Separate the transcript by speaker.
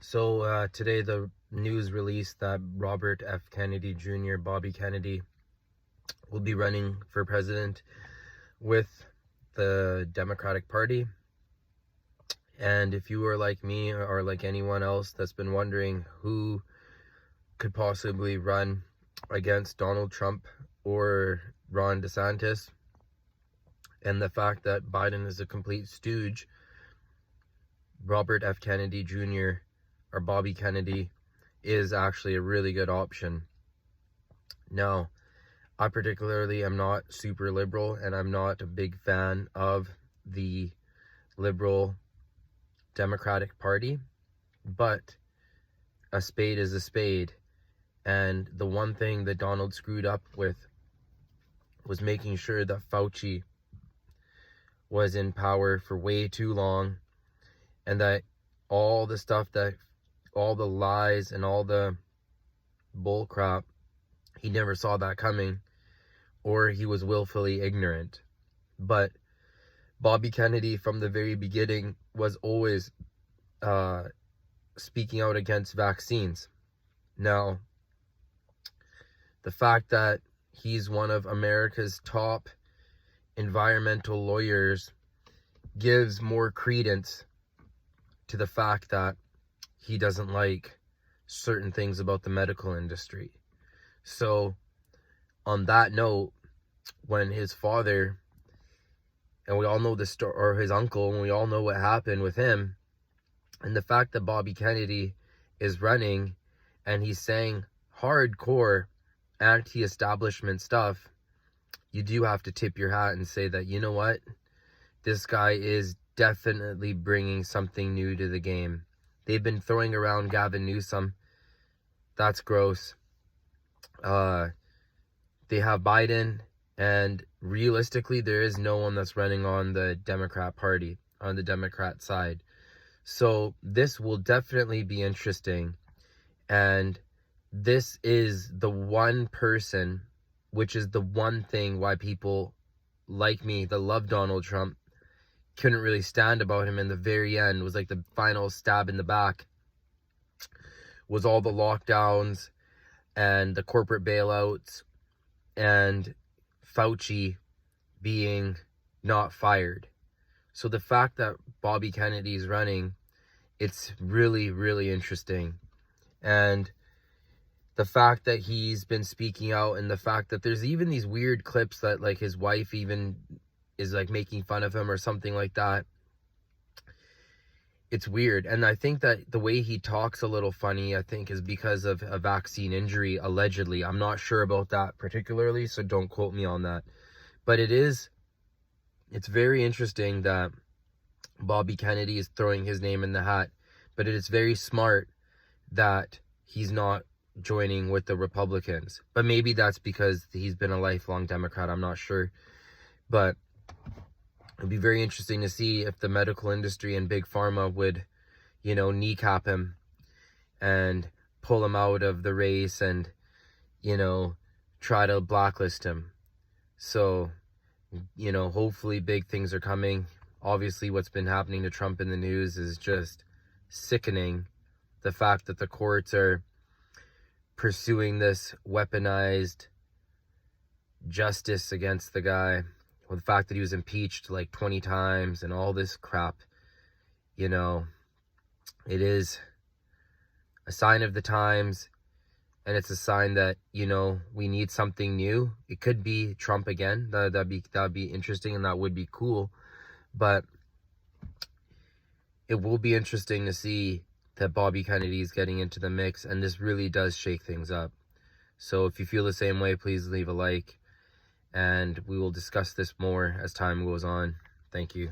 Speaker 1: Today the news released that Robert F. Kennedy Jr., Bobby Kennedy, will be running for president with the Democratic Party. And if you are like me or like anyone else that's been wondering who could possibly run against Donald Trump or Ron DeSantis, and the fact that Biden is a complete stooge, Robert F. Kennedy Jr. or Bobby Kennedy is actually a really good option. Now, I particularly am not super liberal, and I'm not a big fan of the liberal Democratic Party, but a spade is a spade. And the one thing that Donald screwed up with was making sure that Fauci was in power for way too long, and that all the stuff that all the lies and all the bull crap, he never saw that coming, or he was willfully ignorant. But Bobby Kennedy from the very beginning was always speaking out against vaccines. Now, the fact that he's one of America's top environmental lawyers gives more credence to the fact that he doesn't like certain things about the medical industry. So, on that note, when his father, and we all know the story, or his uncle, and we all know what happened with him, and the fact that Bobby Kennedy is running and he's saying hardcore anti-establishment stuff, you do have to tip your hat and say that, you know what, this guy is definitely bringing something new to the game. They've been throwing around Gavin Newsom. That's gross. They have Biden, and realistically, there is no one that's running on the Democrat Party, on the Democrat side. So this will definitely be interesting. And this is the one person, which is the one thing why people like me that love Donald Trump couldn't really stand about him in the very end. It was like the final stab in the back was all the lockdowns and the corporate bailouts and Fauci being not fired. So the fact that Bobby Kennedy is running, it's really, really interesting. And the fact that he's been speaking out, and the fact that there's even these weird clips that like his wife even is like making fun of him or something like that. It's weird. And I think that the way he talks a little funny, I think, is because of a vaccine injury, allegedly. I'm not sure about that particularly, so don't quote me on that. But it's very interesting that Bobby Kennedy is throwing his name in the hat. But it is very smart that he's not joining with the Republicans. But maybe that's because he's been a lifelong Democrat. I'm not sure. But it'd be very interesting to see if the medical industry and Big Pharma would, kneecap him and pull him out of the race and, try to blacklist him. So, hopefully big things are coming. Obviously, what's been happening to Trump in the news is just sickening. The fact that the courts are pursuing this weaponized justice against the guy, well, the fact that he was impeached like 20 times and all this crap, it is a sign of the times, and it's a sign that, we need something new. It could be Trump again. That'd be interesting, and that would be cool. But it will be interesting to see that Bobby Kennedy is getting into the mix, and this really does shake things up. So if you feel the same way, please leave a like, and we will discuss this more as time goes on. Thank you.